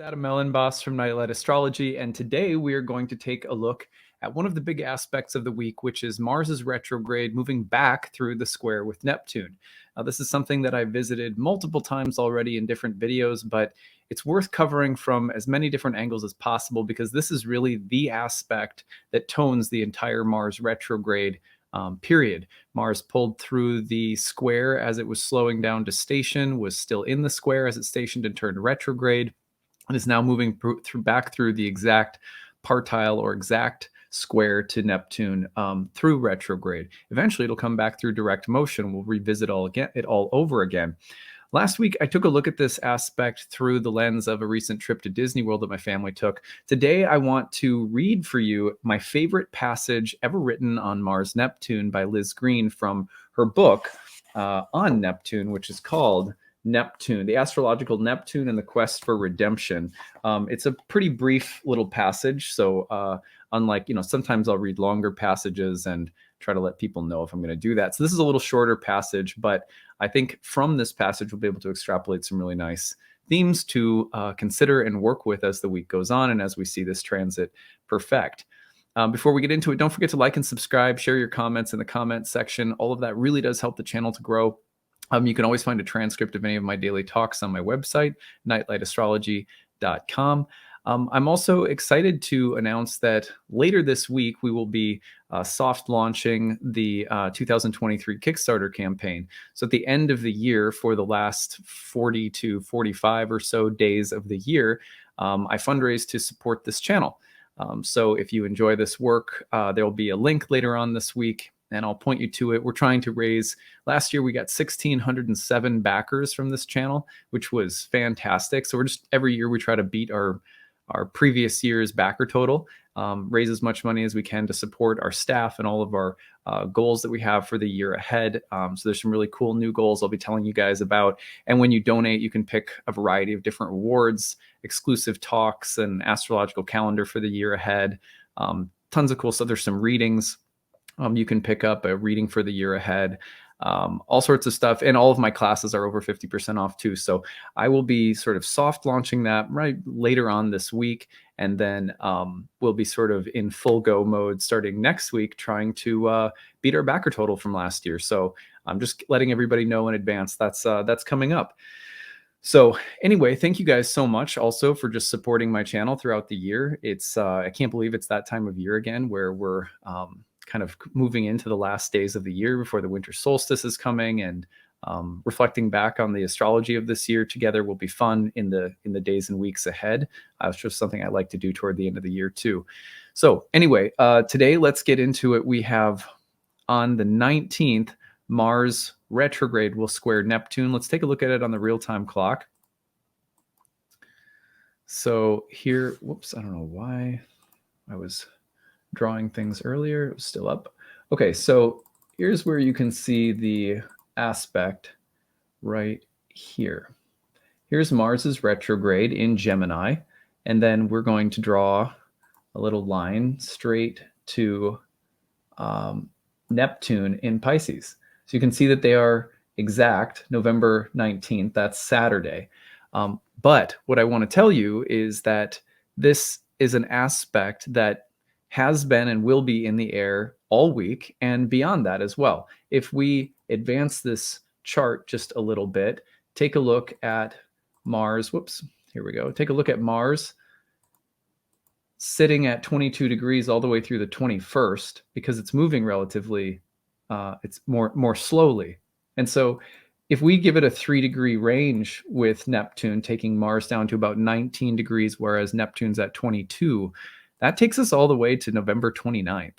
I'm Elenbaas from Nightlight Astrology, and today we are going to take a look at one of the big aspects of the week, which is Mars's retrograde moving back through the square with Neptune. Now, this is something that I visited multiple times already in different videos, but it's worth covering from as many different angles as possible because this is really the aspect that tones the entire Mars retrograde period. Mars pulled through the square as it was slowing down to station, was still in the square as it stationed and turned retrograde, and is now moving back through the exact partile or exact square to Neptune through retrograde. Eventually, it'll come back through direct motion. We'll revisit it all over again. Last week, I took a look at this aspect through the lens of a recent trip to Disney World that my family took. Today, I want to read for you my favorite passage ever written on Mars Neptune by Liz Green from her book on Neptune, which is called Neptune, the Astrological Neptune and the Quest for Redemption. It's a pretty brief little passage. So unlike, sometimes I'll read longer passages and try to let people know if I'm going to do that. So this is a little shorter passage, but I think from this passage, we'll be able to extrapolate some really nice themes to consider and work with as the week goes on and as we see this transit perfect. Before we get into it, don't forget to like and subscribe, share your comments in the comments section. All of that really does help the channel to grow. You can always find a transcript of any of my daily talks on my website, nightlightastrology.com. I'm also excited to announce that later this week, we will be soft launching the 2023 Kickstarter campaign. So at the end of the year, for the last 40 to 45 or so days of the year, I fundraise to support this channel. So if you enjoy this work, there will be a link later on this week, and I'll point you to it. We're trying to raise, last year we got 1,607 backers from this channel, which was fantastic. So every year we try to beat our previous year's backer total, raise as much money as we can to support our staff and all of our goals that we have for the year ahead. So there's some really cool new goals I'll be telling you guys about. And when you donate, you can pick a variety of different rewards, exclusive talks, and astrological calendar for the year ahead. Tons of cool stuff. There's some readings. You can pick up a reading for the year ahead. All sorts of stuff. And all of my classes are over 50% off too. So I will be sort of soft launching that right later on this week. And then we'll be sort of in full go mode starting next week, trying to beat our backer total from last year. So I'm just letting everybody know in advance that's coming up. So anyway, thank you guys so much also for just supporting my channel throughout the year. It's I can't believe it's that time of year again where we're kind of moving into the last days of the year before the winter solstice is coming, and reflecting back on the astrology of this year together will be fun in the days and weeks ahead. It's just something I like to do toward the end of the year too. So anyway, today let's get into it. We have on the 19th, Mars retrograde will square Neptune. Let's take a look at it on the real-time clock. So here, whoops, I don't know why I was drawing things earlier. It was still up. Okay, so here's where you can see the aspect right here. Here's Mars's retrograde in Gemini, and then we're going to draw a little line straight to Neptune in Pisces. So you can see that they are exact November 19th. That's Saturday. But what I want to tell you is that this is an aspect that has been and will be in the air all week and beyond that as well. If we advance this chart just a little bit, take a look at Mars. Whoops, here we go. Take a look at Mars sitting at 22 degrees all the way through the 21st because it's moving relatively, it's more slowly. And so if we give it a 3-degree range with Neptune, taking Mars down to about 19 degrees, whereas Neptune's at 22, that takes us all the way to November 29th.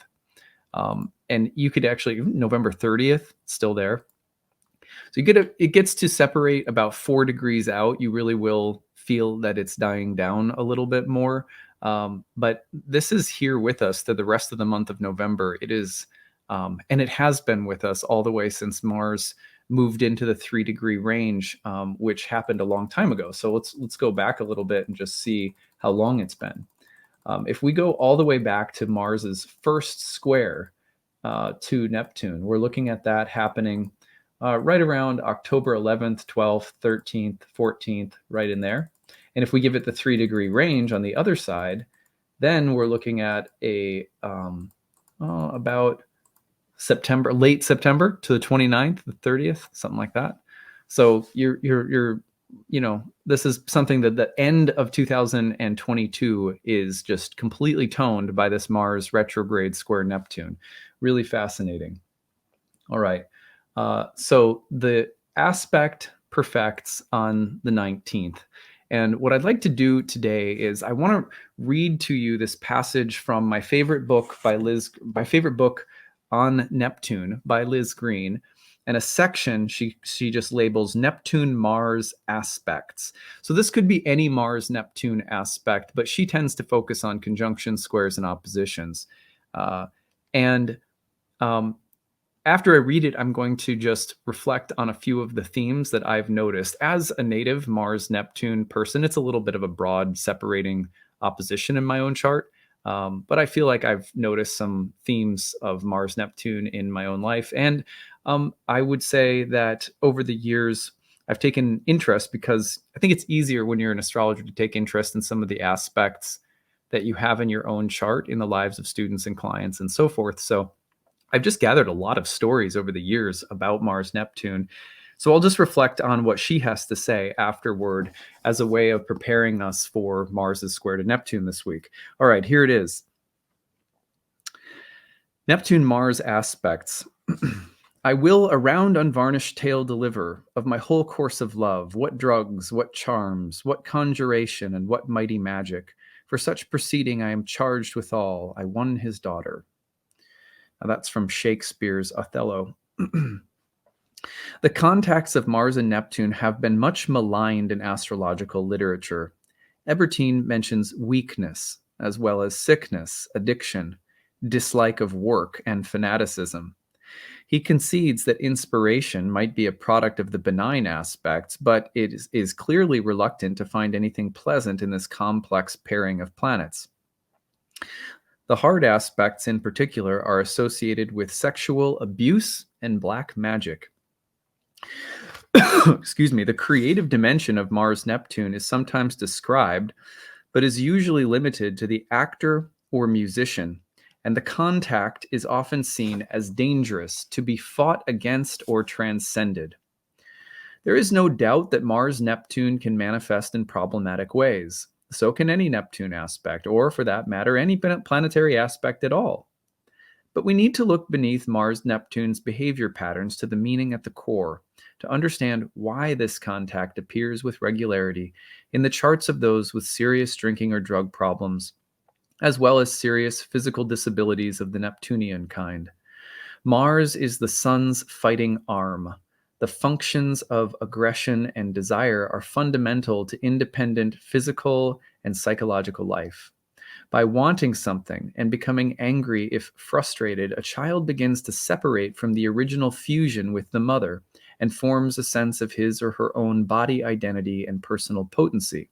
And you could actually, November 30th, still there. So it gets to separate about 4 degrees out. You really will feel that it's dying down a little bit more. But this is here with us through the rest of the month of November. It is, and it has been with us all the way since Mars moved into the 3-degree range, which happened a long time ago. So let's go back a little bit and just see how long it's been. If we go all the way back to Mars's first square to Neptune, we're looking at that happening right around October 11th, 12th, 13th, 14th, right in there. And if we give it the 3-degree range on the other side, then we're looking at about late September to the 29th, the 30th, something like that. So this is something that the end of 2022 is just completely toned by this Mars retrograde square Neptune. Really fascinating. All right. So the aspect perfects on the 19th. And what I'd like to do today is I want to read to you this passage from my favorite book on Neptune by Liz Green, and a section she just labels Neptune Mars aspects. So this could be any Mars Neptune aspect, but she tends to focus on conjunctions, squares, and oppositions. After I read it, I'm going to just reflect on a few of the themes that I've noticed. As a native Mars-Neptune person, it's a little bit of a broad separating opposition in my own chart. But I feel like I've noticed some themes of Mars-Neptune in my own life. And I would say that over the years, I've taken interest because I think it's easier when you're an astrologer to take interest in some of the aspects that you have in your own chart in the lives of students and clients and so forth. So I've just gathered a lot of stories over the years about Mars Neptune. So I'll just reflect on what she has to say afterward as a way of preparing us for Mars's square to Neptune this week. All right, here it is. Neptune Mars aspects. I will a round unvarnished tale deliver of my whole course of love, what drugs, what charms, what conjuration, and what mighty magic. For such proceeding I am charged withal. I won his daughter. Now that's from Shakespeare's Othello. The contacts of Mars and Neptune have been much maligned in astrological literature. Ebertin mentions weakness, as well as sickness, addiction, dislike of work, and fanaticism. He concedes that inspiration might be a product of the benign aspects, but it is clearly reluctant to find anything pleasant in this complex pairing of planets. The hard aspects in particular are associated with sexual abuse and black magic. Excuse me, the creative dimension of Mars-Neptune is sometimes described, but is usually limited to the actor or musician, and the contact is often seen as dangerous, to be fought against or transcended. There is no doubt that Mars-Neptune can manifest in problematic ways. So can any Neptune aspect, or for that matter, any planetary aspect at all. But we need to look beneath Mars-Neptune's behavior patterns to the meaning at the core, to understand why this contact appears with regularity in the charts of those with serious drinking or drug problems, as well as serious physical disabilities of the Neptunian kind. Mars is the sun's fighting arm. The functions of aggression and desire are fundamental to independent physical and psychological life. By wanting something and becoming angry if frustrated, a child begins to separate from the original fusion with the mother and forms a sense of his or her own body identity and personal potency.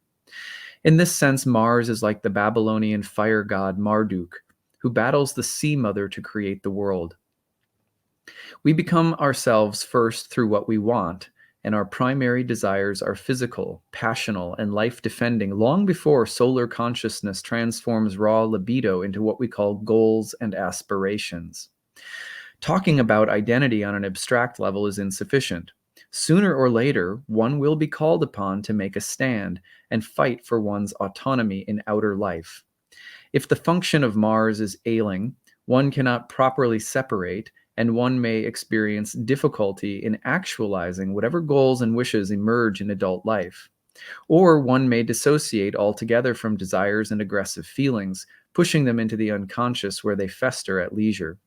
In this sense, Mars is like the Babylonian fire god Marduk, who battles the sea mother to create the world. We become ourselves first through what we want, and our primary desires are physical, passional, and life-defending long before solar consciousness transforms raw libido into what we call goals and aspirations. Talking about identity on an abstract level is insufficient. Sooner or later, one will be called upon to make a stand and fight for one's autonomy in outer life. If the function of Mars is ailing, one cannot properly separate, and one may experience difficulty in actualizing whatever goals and wishes emerge in adult life. Or one may dissociate altogether from desires and aggressive feelings, pushing them into the unconscious where they fester at leisure.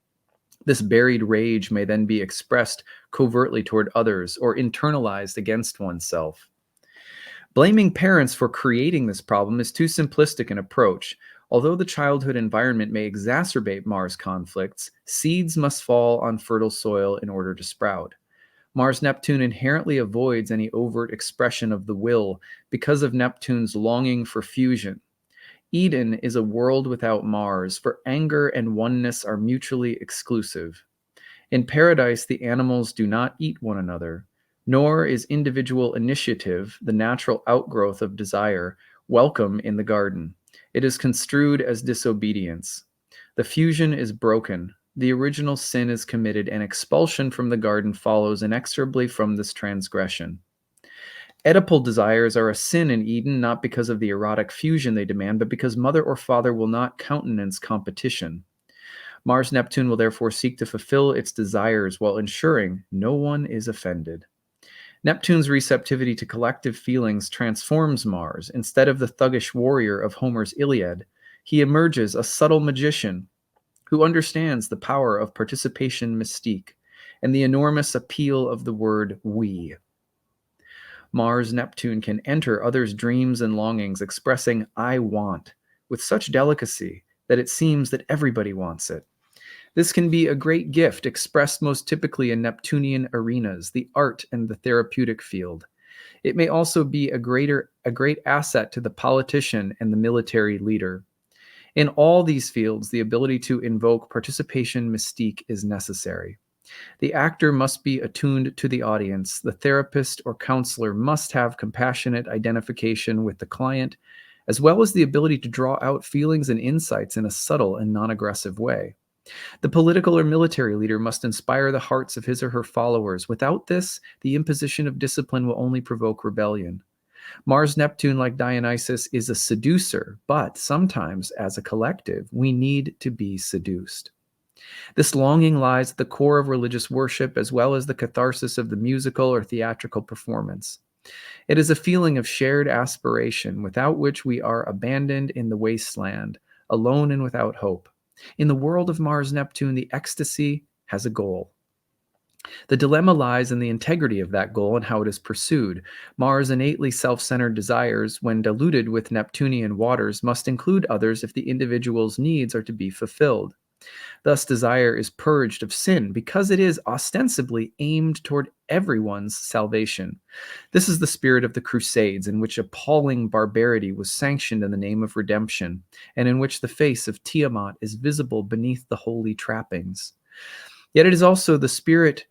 This buried rage may then be expressed covertly toward others or internalized against oneself. Blaming parents for creating this problem is too simplistic an approach. Although the childhood environment may exacerbate Mars conflicts, seeds must fall on fertile soil in order to sprout. Mars-Neptune inherently avoids any overt expression of the will because of Neptune's longing for fusion. Eden is a world without Mars, for anger and oneness are mutually exclusive. In paradise, the animals do not eat one another, nor is individual initiative, the natural outgrowth of desire, welcome in the garden. It is construed as disobedience. The fusion is broken. The original sin is committed, and expulsion from the garden follows inexorably from this transgression. Oedipal desires are a sin in Eden, not because of the erotic fusion they demand, but because mother or father will not countenance competition. Mars Neptune will therefore seek to fulfill its desires while ensuring no one is offended. Neptune's receptivity to collective feelings transforms Mars. Instead of the thuggish warrior of Homer's Iliad, he emerges a subtle magician who understands the power of participation mystique and the enormous appeal of the word we. Mars Neptune can enter others' dreams and longings, expressing I want with such delicacy that it seems that everybody wants it. This can be a great gift expressed most typically in Neptunian arenas, the art and the therapeutic field. It may also be a great asset to the politician and the military leader. In all these fields, the ability to invoke participation mystique is necessary. The actor must be attuned to the audience. The therapist or counselor must have compassionate identification with the client, as well as the ability to draw out feelings and insights in a subtle and non-aggressive way. The political or military leader must inspire the hearts of his or her followers. Without this, the imposition of discipline will only provoke rebellion. Mars Neptune, like Dionysus, is a seducer, but sometimes, as a collective, we need to be seduced. This longing lies at the core of religious worship, as well as the catharsis of the musical or theatrical performance. It is a feeling of shared aspiration, without which we are abandoned in the wasteland, alone and without hope. In the world of Mars Neptune, the ecstasy has a goal. The dilemma lies in the integrity of that goal and how it is pursued. Mars' innately self-centered desires, when diluted with Neptunian waters, must include others if the individual's needs are to be fulfilled. Thus, desire is purged of sin because it is ostensibly aimed toward everyone's salvation. This is the spirit of the Crusades, in which appalling barbarity was sanctioned in the name of redemption, and in which the face of Tiamat is visible beneath the holy trappings. Yet it is also the spirit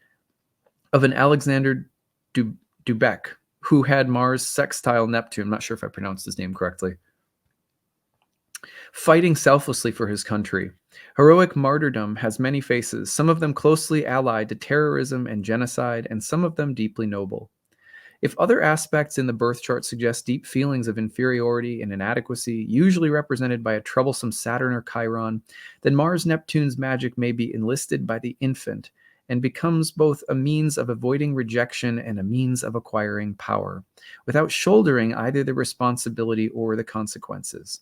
of an Alexander Dubek, who had Mars sextile Neptune. I'm not sure if I pronounced his name correctly. Fighting selflessly for his country. Heroic martyrdom has many faces, some of them closely allied to terrorism and genocide, and some of them deeply noble. If other aspects in the birth chart suggest deep feelings of inferiority and inadequacy, usually represented by a troublesome Saturn or Chiron, then Mars-Neptune's magic may be enlisted by the infant and becomes both a means of avoiding rejection and a means of acquiring power, without shouldering either the responsibility or the consequences.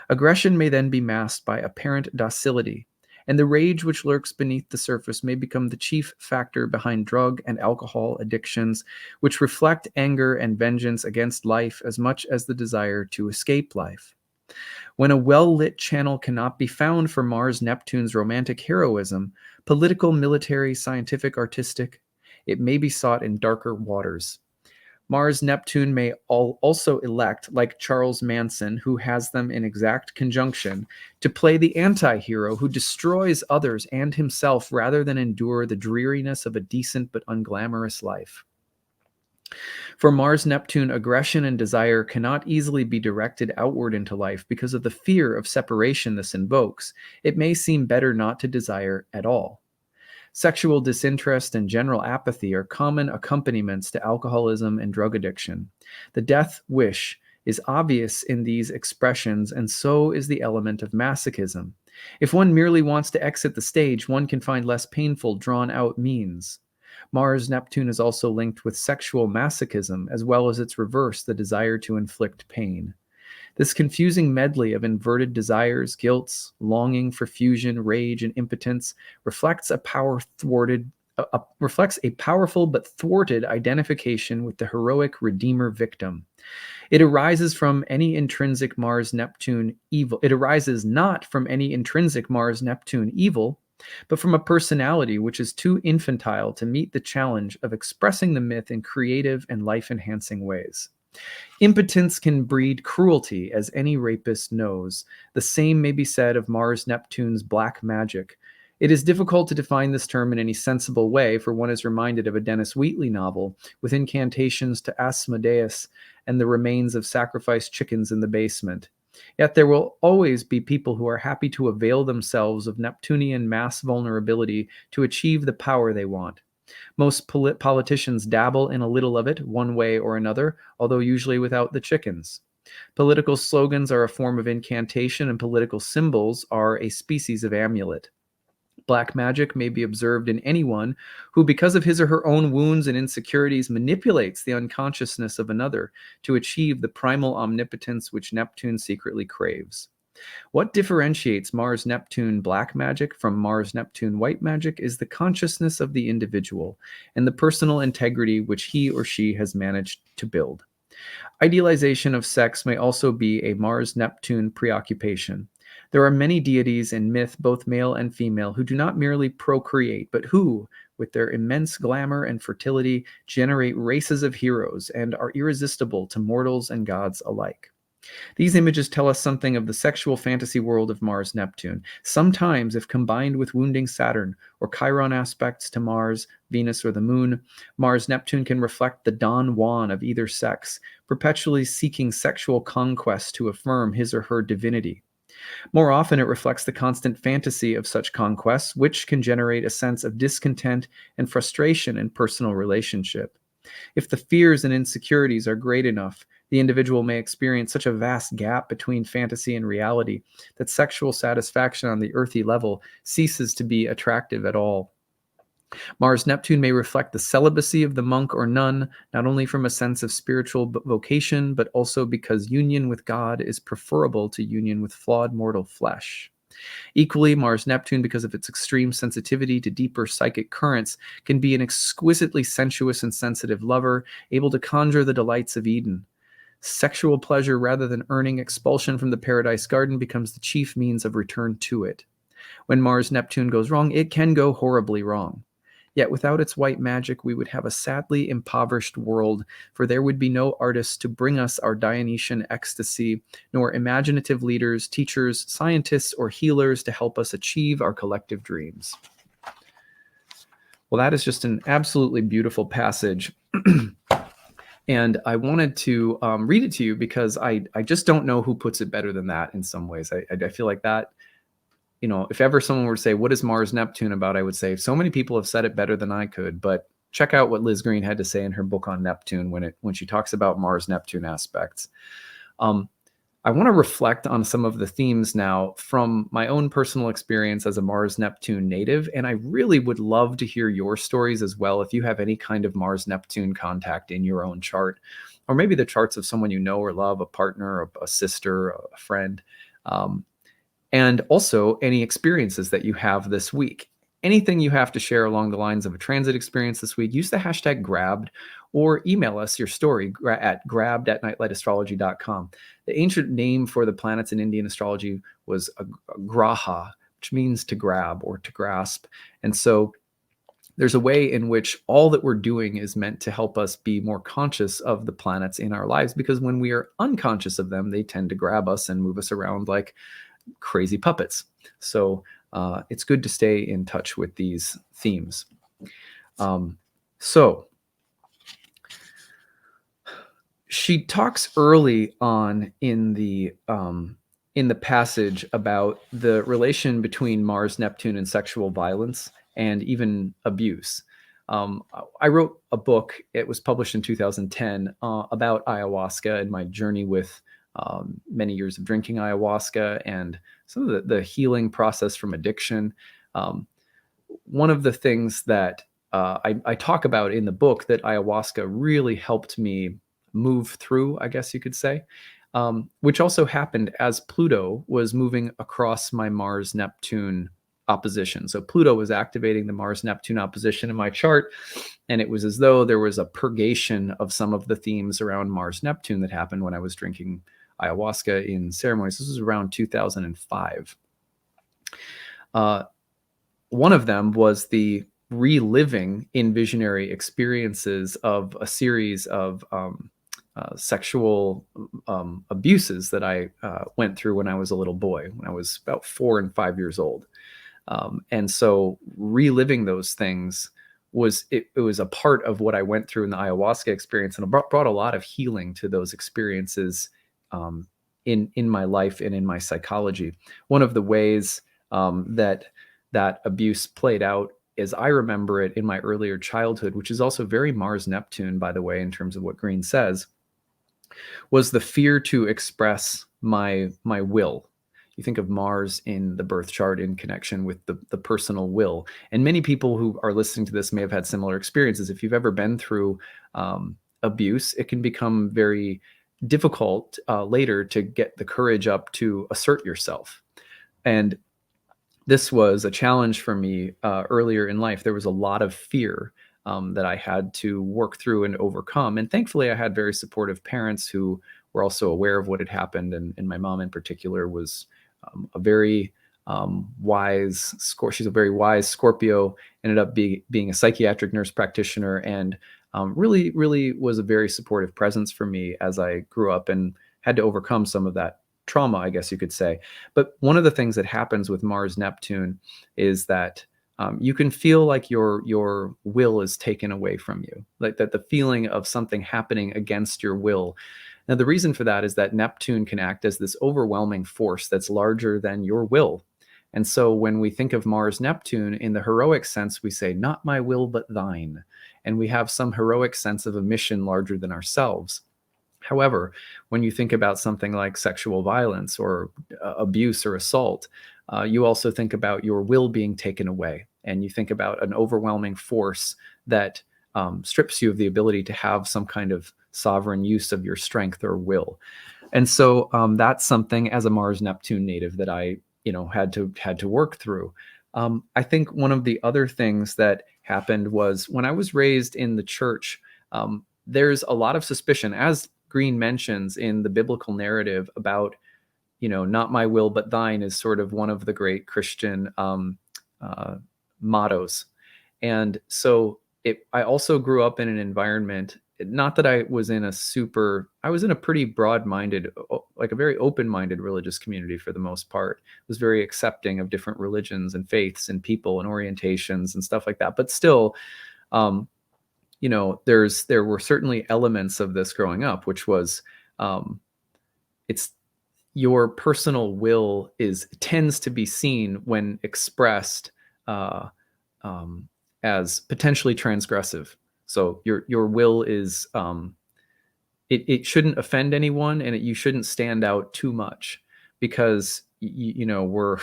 Aggression may then be masked by apparent docility, and the rage which lurks beneath the surface may become the chief factor behind drug and alcohol addictions, which reflect anger and vengeance against life as much as the desire to escape life. When a well-lit channel cannot be found for Mars-Neptune's romantic heroism, political, military, scientific, artistic, it may be sought in darker waters. Mars-Neptune may also elect, like Charles Manson, who has them in exact conjunction, to play the anti-hero who destroys others and himself rather than endure the dreariness of a decent but unglamorous life. For Mars-Neptune, aggression and desire cannot easily be directed outward into life because of the fear of separation this invokes. It may seem better not to desire at all. Sexual disinterest and general apathy are common accompaniments to alcoholism and drug addiction. The death wish is obvious in these expressions, and so is the element of masochism. If one merely wants to exit the stage, one can find less painful, drawn-out means. Mars-Neptune is also linked with sexual masochism, as well as its reverse, the desire to inflict pain. This confusing medley of inverted desires, guilts, longing for fusion, rage, and impotence reflects a powerful but thwarted identification with the heroic redeemer victim. It arises from any intrinsic Mars-Neptune evil. It arises not from any intrinsic Mars-Neptune evil, but from a personality which is too infantile to meet the challenge of expressing the myth in creative and life-enhancing ways. Impotence can breed cruelty, as any rapist knows. The same may be said of Mars-Neptune's black magic. It is difficult to define this term in any sensible way, for one is reminded of a Dennis Wheatley novel with incantations to Asmodeus and the remains of sacrificed chickens in the basement. Yet there will always be people who are happy to avail themselves of Neptunian mass vulnerability to achieve the power they want. Most politicians dabble in a little of it, one way or another, although usually without the chickens. Political slogans are a form of incantation, and political symbols are a species of amulet. Black magic may be observed in anyone who, because of his or her own wounds and insecurities, manipulates the unconsciousness of another to achieve the primal omnipotence which Neptune secretly craves. What differentiates Mars-Neptune black magic from Mars-Neptune white magic is the consciousness of the individual and the personal integrity which he or she has managed to build. Idealization of sex may also be a Mars-Neptune preoccupation. There are many deities in myth, both male and female, who do not merely procreate, but who, with their immense glamour and fertility, generate races of heroes and are irresistible to mortals and gods alike. These images tell us something of the sexual fantasy world of Mars-Neptune. Sometimes, if combined with wounding Saturn or Chiron aspects to Mars, Venus, or the Moon, Mars-Neptune can reflect the Don Juan of either sex, perpetually seeking sexual conquest to affirm his or her divinity. More often, it reflects the constant fantasy of such conquests, which can generate a sense of discontent and frustration in personal relationship. If the fears and insecurities are great enough, the individual may experience such a vast gap between fantasy and reality that sexual satisfaction on the earthy level ceases to be attractive at all. Mars-Neptune may reflect the celibacy of the monk or nun, not only from a sense of spiritual vocation, but also because union with God is preferable to union with flawed mortal flesh. Equally, Mars-Neptune, because of its extreme sensitivity to deeper psychic currents, can be an exquisitely sensuous and sensitive lover, able to conjure the delights of Eden. Sexual pleasure, rather than earning expulsion from the paradise garden, becomes the chief means of return to it. When Mars-Neptune goes wrong, it can go horribly wrong. Yet without its white magic, we would have a sadly impoverished world, for there would be no artists to bring us our Dionysian ecstasy, nor imaginative leaders, teachers, scientists, or healers to help us achieve our collective dreams. Well, that is just an absolutely beautiful passage. And I wanted to read it to you because I just don't know who puts it better than that in some ways. I feel like that, you know, if ever someone were to say, what is Mars-Neptune about? I would say so many people have said it better than I could, but check out what Liz Green had to say in her book on Neptune when she talks about Mars-Neptune aspects. I want to reflect on some of the themes now from my own personal experience as a Mars-Neptune native, and I really would love to hear your stories as well if you have any kind of Mars-Neptune contact in your own chart, or maybe the charts of someone you know or love, a partner, a sister, a friend, and also any experiences that you have this week. Anything you have to share along the lines of a transit experience this week, use the hashtag grabbed or email us your story at grabbed@nightlightastrology.com. The ancient name for the planets in Indian astrology was graha, which means to grab or to grasp. And so there's a way in which all that we're doing is meant to help us be more conscious of the planets in our lives, because when we are unconscious of them, they tend to grab us and move us around like crazy puppets. So it's good to stay in touch with these themes. So she talks early on in the passage about the relation between Mars, Neptune, and sexual violence and even abuse. I wrote a book. It was published in 2010 about ayahuasca and my journey with many years of drinking ayahuasca and some of the healing process from addiction. One of the things that I talk about in the book that ayahuasca really helped me move through, I guess you could say, which also happened as Pluto was moving across my Mars-Neptune opposition. So Pluto was activating the Mars-Neptune opposition in my chart, and it was as though there was a purgation of some of the themes around Mars-Neptune that happened when I was drinking ayahuasca in ceremonies. This was around 2005. One of them was the reliving in visionary experiences of a series of sexual abuses that I went through when I was a little boy, when I was about 4 and 5 years old. And so reliving those things it was a part of what I went through in the ayahuasca experience, and it brought a lot of healing to those experiences um, in my life and in my psychology. One of the ways that that abuse played out, as I remember it in my earlier childhood, which is also very Mars Neptune, by the way, in terms of what Green says, was the fear to express my will. You think of Mars in the birth chart in connection with the personal will. And many people who are listening to this may have had similar experiences. If you've ever been through abuse, it can become very difficult later to get the courage up to assert yourself. And this was a challenge for me earlier in life. There was a lot of fear that I had to work through and overcome. And thankfully, I had very supportive parents who were also aware of what had happened. And my mom, in particular, was a very wise. She's a very wise Scorpio. Ended up being a psychiatric nurse practitioner, and really, really was a very supportive presence for me as I grew up and had to overcome some of that trauma, I guess you could say. But one of the things that happens with Mars Neptune is that you can feel like your will is taken away from you, like that the feeling of something happening against your will. Now, the reason for that is that Neptune can act as this overwhelming force that's larger than your will. And so when we think of Mars Neptune in the heroic sense, we say, "Not my will, but thine." And we have some heroic sense of a mission larger than ourselves. However, when you think about something like sexual violence or abuse or assault, you also think about your will being taken away. And you think about an overwhelming force that strips you of the ability to have some kind of sovereign use of your strength or will. And so that's something as a Mars Neptune native that I, had to work through. I think one of the other things that happened was when I was raised in the church. There's a lot of suspicion, as Green mentions in the biblical narrative about, not my will but thine is sort of one of the great Christian uh, mottos. And so I also grew up in an environment, not that I was in a pretty broad-minded, like a very open-minded religious community for the most part. It was very accepting of different religions and faiths and people and orientations and stuff like that. But still, um, there were certainly elements of this growing up, which was it's your personal will tends to be seen when expressed uh, um, as potentially transgressive. So your will is it shouldn't offend anyone, and you shouldn't stand out too much because we're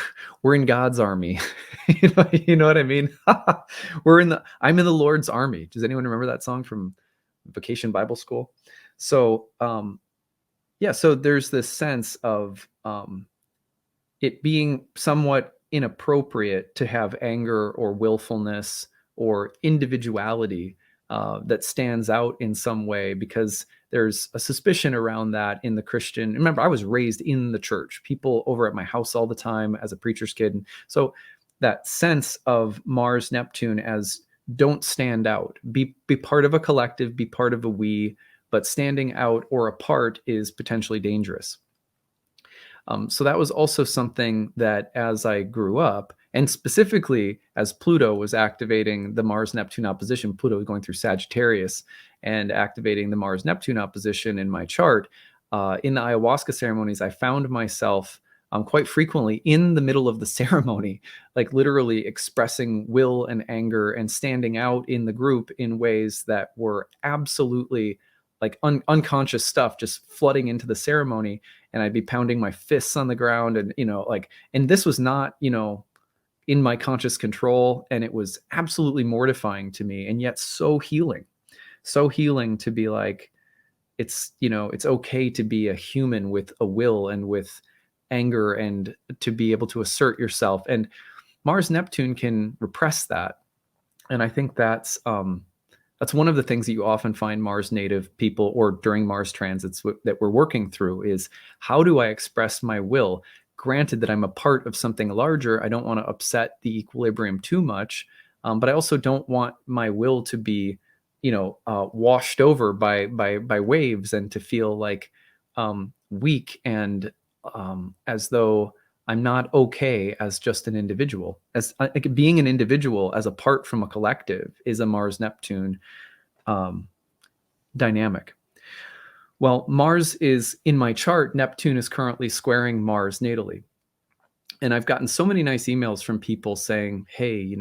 in God's army. You know what I mean? I'm in the Lord's army. Does anyone remember that song from Vacation Bible School? So yeah, so there's this sense of it being somewhat inappropriate to have anger or willfulness or individuality that stands out in some way, because there's a suspicion around that in the Christian. Remember, I was raised in the church, people over at my house all the time as a preacher's kid. And so that sense of Mars Neptune as don't stand out, be part of a collective, be part of a we, but standing out or apart is potentially dangerous. So that was also something that as I grew up, and specifically as Pluto was activating the Mars Neptune opposition, Pluto was going through Sagittarius and activating the Mars Neptune opposition in my chart. In the ayahuasca ceremonies, I found myself quite frequently in the middle of the ceremony, like literally expressing will and anger and standing out in the group in ways that were absolutely like unconscious stuff just flooding into the ceremony. And I'd be pounding my fists on the ground, and and this was not in my conscious control, and it was absolutely mortifying to me, and yet so healing to be like, it's okay to be a human with a will and with anger, and to be able to assert yourself. And Mars Neptune can repress that. And I think that's one of the things that you often find Mars native people, or during Mars transits that we're working through, is how do I express my will? Granted that I'm a part of something larger, I don't want to upset the equilibrium too much, but I also don't want my will to be, washed over by waves, and to feel like weak, and as though I'm not okay as just an individual. As like, being an individual as apart from a collective is a Mars Neptune um, dynamic. Well, Mars is in my chart. Neptune is currently squaring Mars natally. And I've gotten so many nice emails from people saying, hey,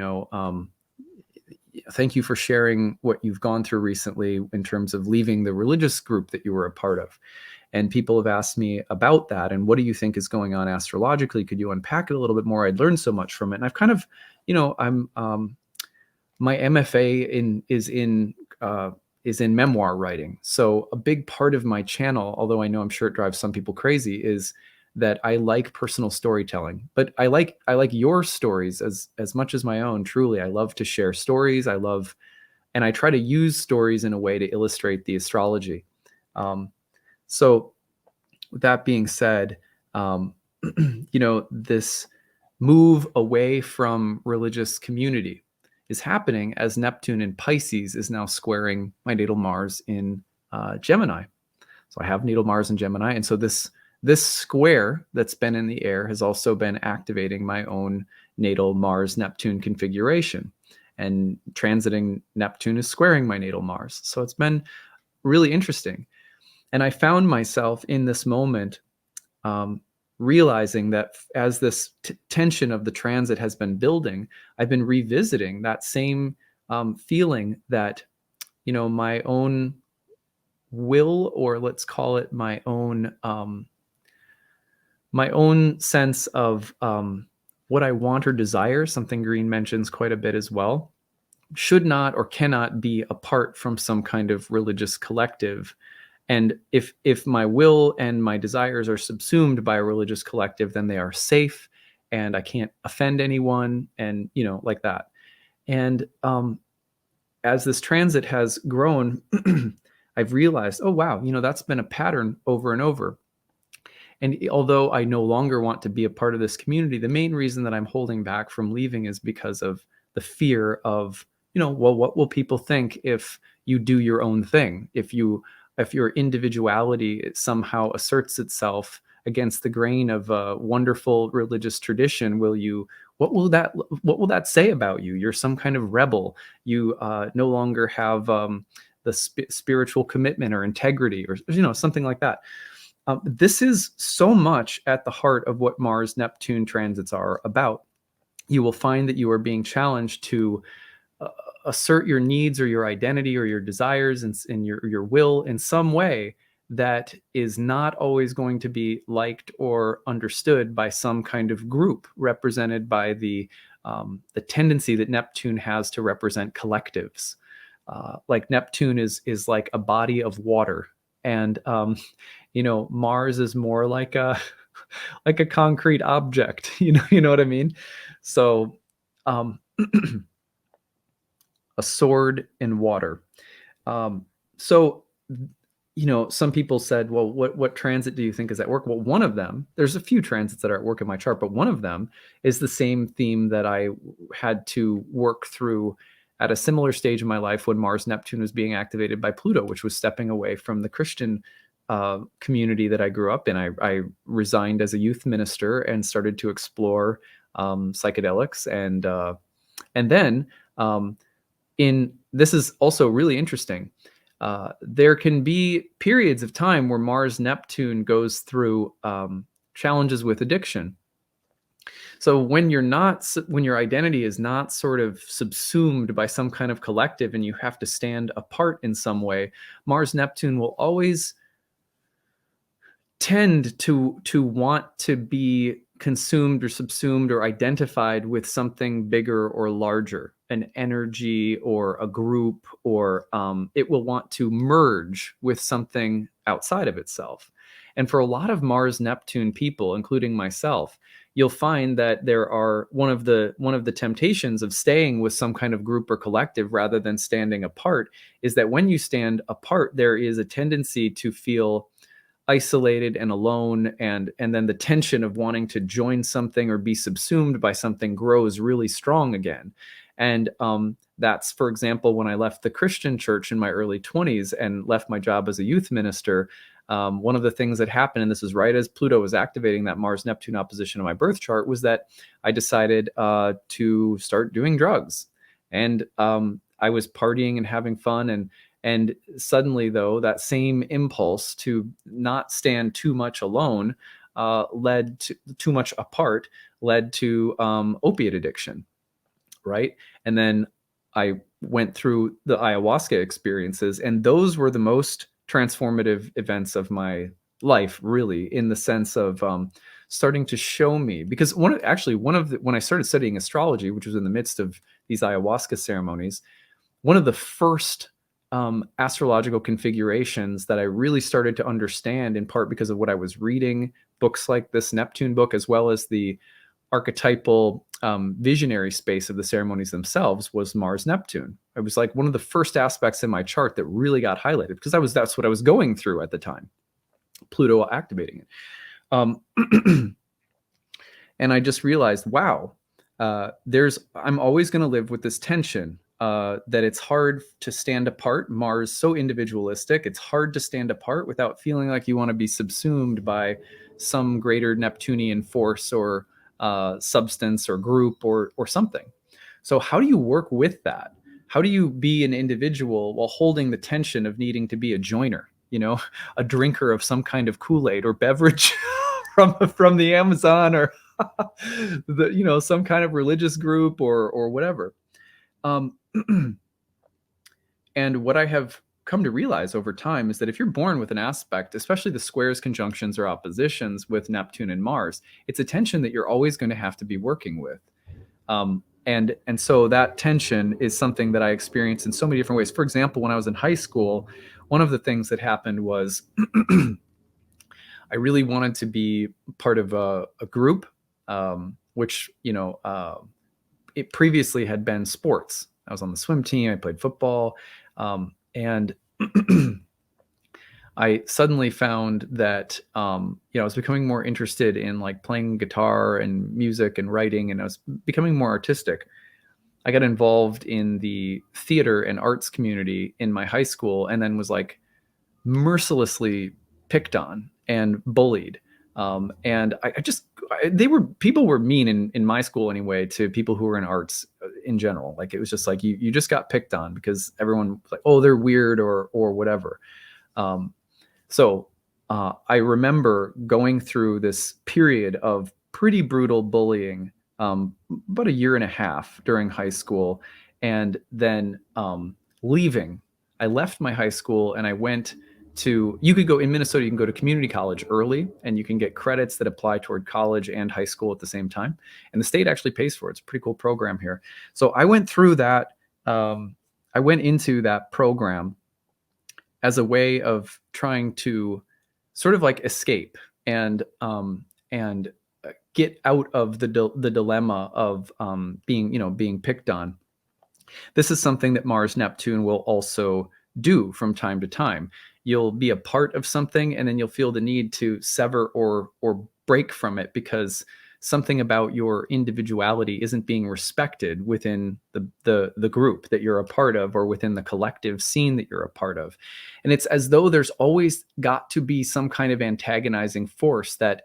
thank you for sharing what you've gone through recently in terms of leaving the religious group that you were a part of. And people have asked me about that. And what do you think is going on astrologically? Could you unpack it a little bit more? I'd learned so much from it. And I've kind of, I'm my MFA is in memoir writing. So a big part of my channel, although I know I'm sure it drives some people crazy, is that I like personal storytelling. But I like your stories as much as my own. Truly, I love to share stories. And I try to use stories in a way to illustrate the astrology. So with that being said, this move away from religious community is happening as Neptune in Pisces is now squaring my natal Mars in Gemini. So I have natal Mars in Gemini. And so this square that's been in the air has also been activating my own natal Mars-Neptune configuration. And transiting Neptune is squaring my natal Mars. So it's been really interesting. And I found myself in this moment realizing that as this tension of the transit has been building, I've been revisiting that same feeling that, my own will, or let's call it my own sense of what I want or desire, something Green mentions quite a bit as well, should not or cannot be apart from some kind of religious collective. And if my will and my desires are subsumed by a religious collective, then they are safe and I can't offend anyone, and, like that. And as this transit has grown, I've realized, oh, wow, that's been a pattern over and over. And although I no longer want to be a part of this community, the main reason that I'm holding back from leaving is because of the fear of, well, what will people think if you do your own thing? If your individuality somehow asserts itself against the grain of a wonderful religious tradition, what will that say about you? You're some kind of rebel. You no longer have the spiritual commitment or integrity, or something like that. This is so much at the heart of what Mars-Neptune transits are about. You will find that you are being challenged to assert your needs or your identity or your desires and your will in some way that is not always going to be liked or understood by some kind of group represented by the tendency that Neptune has to represent collectives. Like Neptune is like a body of water, and Mars is more like a like a concrete object. You know what I mean? So a sword in water. So some people said, well, what transit do you think is at work? Well, one of them, there's a few transits that are at work in my chart, but one of them is the same theme that I had to work through at a similar stage in my life when Mars Neptune was being activated by Pluto, which was stepping away from the Christian community that I grew up in. I resigned as a youth minister and started to explore psychedelics, and then this is also really interesting. There can be periods of time where Mars Neptune goes through challenges with addiction. So when your identity is not sort of subsumed by some kind of collective and you have to stand apart in some way, Mars Neptune will always tend to want to be consumed or subsumed or identified with something bigger or larger, an energy or a group, or it will want to merge with something outside of itself. And for a lot of Mars Neptune people, including myself, you'll find that there are one of the temptations of staying with some kind of group or collective rather than standing apart is that when you stand apart, there is a tendency to feel isolated and alone, and then the tension of wanting to join something or be subsumed by something grows really strong again. And that's, for example, when I left the Christian church in my early 20s and left my job as a youth minister, one of the things that happened, and this is right as Pluto was activating that Mars-Neptune opposition in my birth chart, was that I decided to start doing drugs. And I was partying and having fun, and suddenly, though, that same impulse to not stand too much alone led to too much apart, led to opiate addiction, right? And then I went through the ayahuasca experiences, and those were the most transformative events of my life, really, in the sense of starting to show me, because when I started studying astrology, which was in the midst of these ayahuasca ceremonies, one of the first astrological configurations that I really started to understand, in part because of what I was reading, books like this Neptune book, as well as the archetypal visionary space of the ceremonies themselves, was Mars Neptune. It was like one of the first aspects in my chart that really got highlighted, because that's what I was going through at the time, Pluto activating it. And I just realized, wow, I'm always going to live with this tension that it's hard to stand apart. Mars so individualistic, it's hard to stand apart without feeling like you want to be subsumed by some greater Neptunian force or substance or group or something. So how do you work with that? How do you be an individual while holding the tension of needing to be a joiner, a drinker of some kind of Kool-Aid or beverage from the Amazon, or some kind of religious group or whatever. And what I have come to realize over time is that if you're born with an aspect, especially the squares, conjunctions, or oppositions with Neptune and Mars, it's a tension that you're always going to have to be working with. And so that tension is something that I experienced in so many different ways. For example, when I was in high school, one of the things that happened was I really wanted to be part of a group, which, it previously had been sports. I was on the swim team. I played football. And I suddenly found that, I was becoming more interested in like playing guitar and music and writing, and I was becoming more artistic. I got involved in the theater and arts community in my high school, and then was like mercilessly picked on and bullied. And people were mean in my school anyway to people who were in arts in general. Like, it was just like, you just got picked on because everyone was like, oh, they're weird or whatever. So I remember going through this period of pretty brutal bullying, about a year and a half during high school, and then leaving. I left my high school and I went you could go in Minnesota, you can go to community college early and you can get credits that apply toward college and high school at the same time. And the state actually pays for it. It's a pretty cool program here. So I went through that. I went into that program as a way of trying to sort of like escape and get out of the dilemma of being picked on. This is something that Mars Neptune will also do from time to time. You'll be a part of something and then you'll feel the need to sever or break from it because something about your individuality isn't being respected within the group that you're a part of, or within the collective scene that you're a part of. And it's as though there's always got to be some kind of antagonizing force that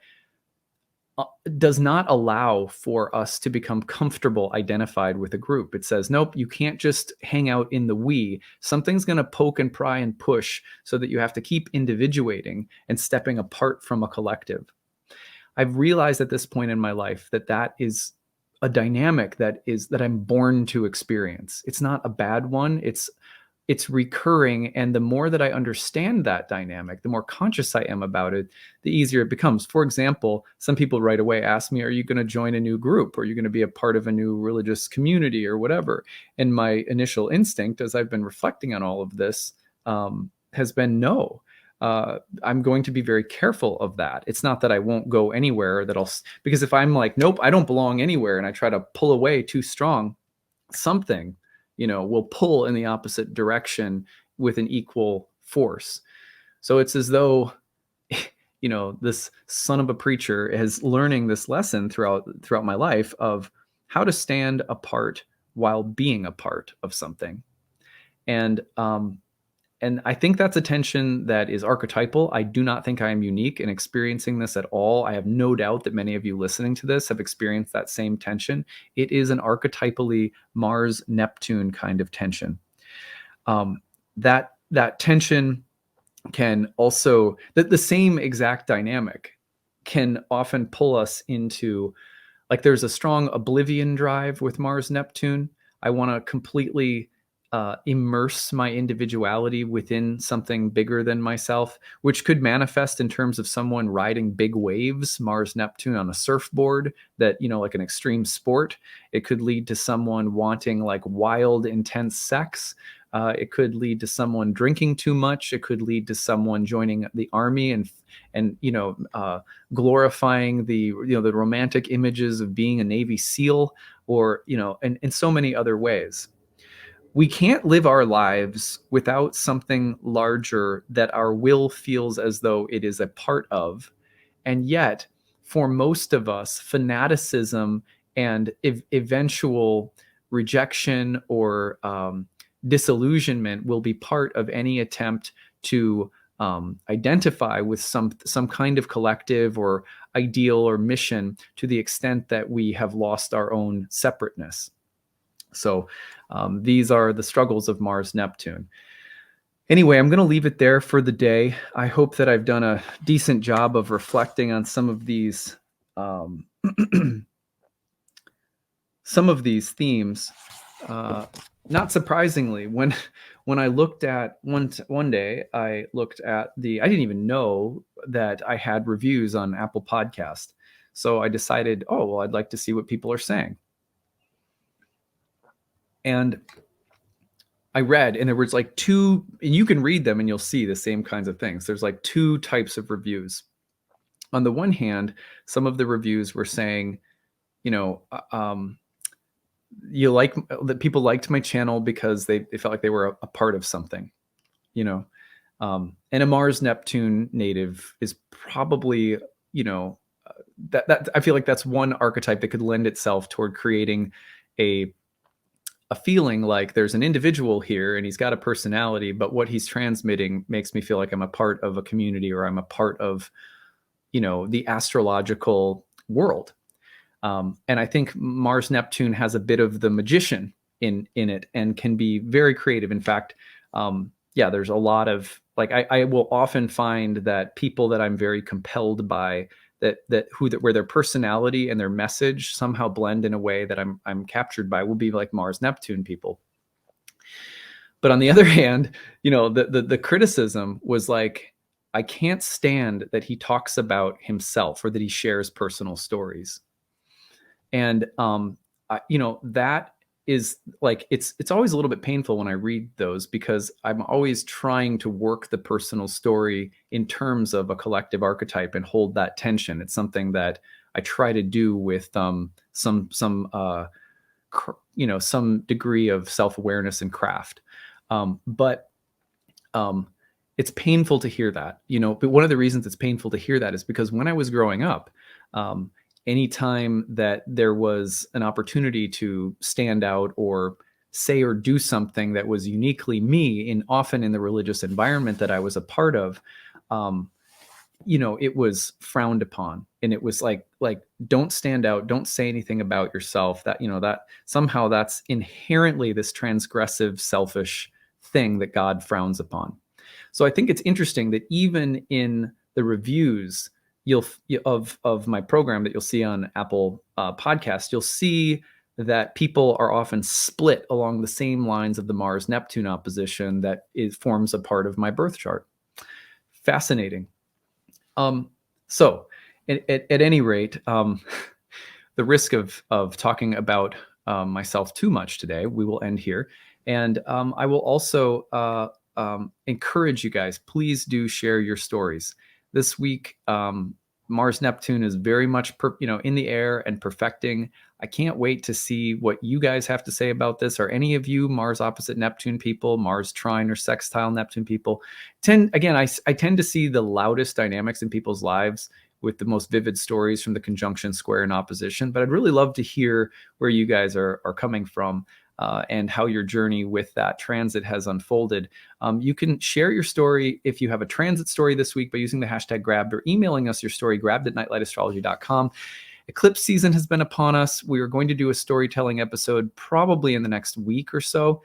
does not allow for us to become comfortable identified with a group. It says, nope, you can't just hang out in the we. Something's going to poke and pry and push so that you have to keep individuating and stepping apart from a collective. I've realized at this point in my life that is a dynamic that I'm born to experience. It's not a bad one. It's recurring. And the more that I understand that dynamic, the more conscious I am about it, the easier it becomes. For example, some people right away ask me, are you going to join a new group? Or are you going to be a part of a new religious community or whatever? And my initial instinct, as I've been reflecting on all of this, has been no. I'm going to be very careful of that. It's not that I won't go anywhere because if I'm like, nope, I don't belong anywhere, and I try to pull away too strong, something will pull in the opposite direction with an equal force. So it's as though, this son of a preacher is learning this lesson throughout my life of how to stand apart while being a part of something. And and I think that's a tension that is archetypal. I do not think I am unique in experiencing this at all. I have no doubt that many of you listening to this have experienced that same tension. It is an archetypally Mars-Neptune kind of tension. That tension can also, the same exact dynamic can often pull us into, like, there's a strong oblivion drive with Mars-Neptune. I want to completely immerse my individuality within something bigger than myself, which could manifest in terms of someone riding big waves, Mars-Neptune on a surfboard, that, like an extreme sport. It could lead to someone wanting like wild, intense sex. It could lead to someone drinking too much. It could lead to someone joining the army and glorifying the romantic images of being a Navy SEAL, or and in so many other ways. We can't live our lives without something larger that our will feels as though it is a part of. And yet, for most of us, fanaticism and eventual rejection or disillusionment will be part of any attempt to identify with some kind of collective or ideal or mission, to the extent that we have lost our own separateness. So these are the struggles of Mars-Neptune. Anyway, I'm going to leave it there for the day. I hope that I've done a decent job of reflecting on some of these themes. Not surprisingly, when I looked at one day, I looked at I didn't even know that I had reviews on Apple Podcast. So I decided, I'd like to see what people are saying. And I read, and there was like two, and you can read them and you'll see the same kinds of things. There's like two types of reviews. On the one hand, some of the reviews were saying, that people liked my channel because they felt like they were a part of something, and a Mars-Neptune native is probably, that I feel like that's one archetype that could lend itself toward creating a feeling like there's an individual here and he's got a personality, but what he's transmitting makes me feel like I'm a part of a community, or I'm a part of, the astrological world. And I think Mars-Neptune has a bit of the magician in it and can be very creative. In fact, there's a lot of, like, I will often find that people that I'm very compelled by, where their personality and their message somehow blend in a way that I'm captured by, will be like Mars-Neptune people. But on the other hand, the criticism was like, I can't stand that he talks about himself or that he shares personal stories. And that is like, it's always a little bit painful when I read those, because I'm always trying to work the personal story in terms of a collective archetype and hold that tension. It's something that I try to do with some degree of self-awareness and craft. But it's painful to hear that, but one of the reasons it's painful to hear that is because when I was growing up, anytime that there was an opportunity to stand out or say or do something that was uniquely me, often in the religious environment that I was a part of, it was frowned upon, and it was like, don't stand out, don't say anything about yourself. That, that somehow that's inherently this transgressive, selfish thing that God frowns upon. So I think it's interesting that even in the reviews of my program that you'll see on Apple Podcast, you'll see that people are often split along the same lines of the Mars-Neptune opposition that forms a part of my birth chart. Fascinating. So at any rate, the risk of talking about myself too much today, we will end here. And I will also encourage you guys, please do share your stories. This week, Mars-Neptune is very much in the air and perfecting. I can't wait to see what you guys have to say about this. Are any of you Mars opposite Neptune people, Mars trine or sextile Neptune people? I tend to see the loudest dynamics in people's lives with the most vivid stories from the conjunction, square, and opposition. But I'd really love to hear where you guys are coming from. and how your journey with that transit has unfolded. You can share your story if you have a transit story this week by using the hashtag grabbed or emailing us your story, grabbed@nightlightastrology.com. Eclipse season has been upon us. We are going to do a storytelling episode probably in the next week or so.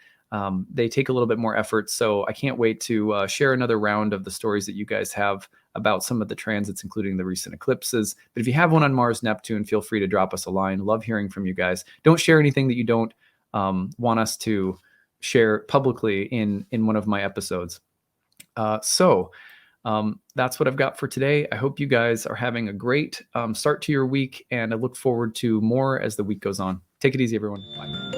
They take a little bit more effort, so I can't wait to share another round of the stories that you guys have about some of the transits, including the recent eclipses. But if you have one on Mars, Neptune, feel free to drop us a line. Love hearing from you guys. Don't share anything that you don't want us to share publicly in one of my episodes. That's what I've got for today. I hope you guys are having a great start to your week, and I look forward to more as the week goes on. Take it easy, everyone. Bye.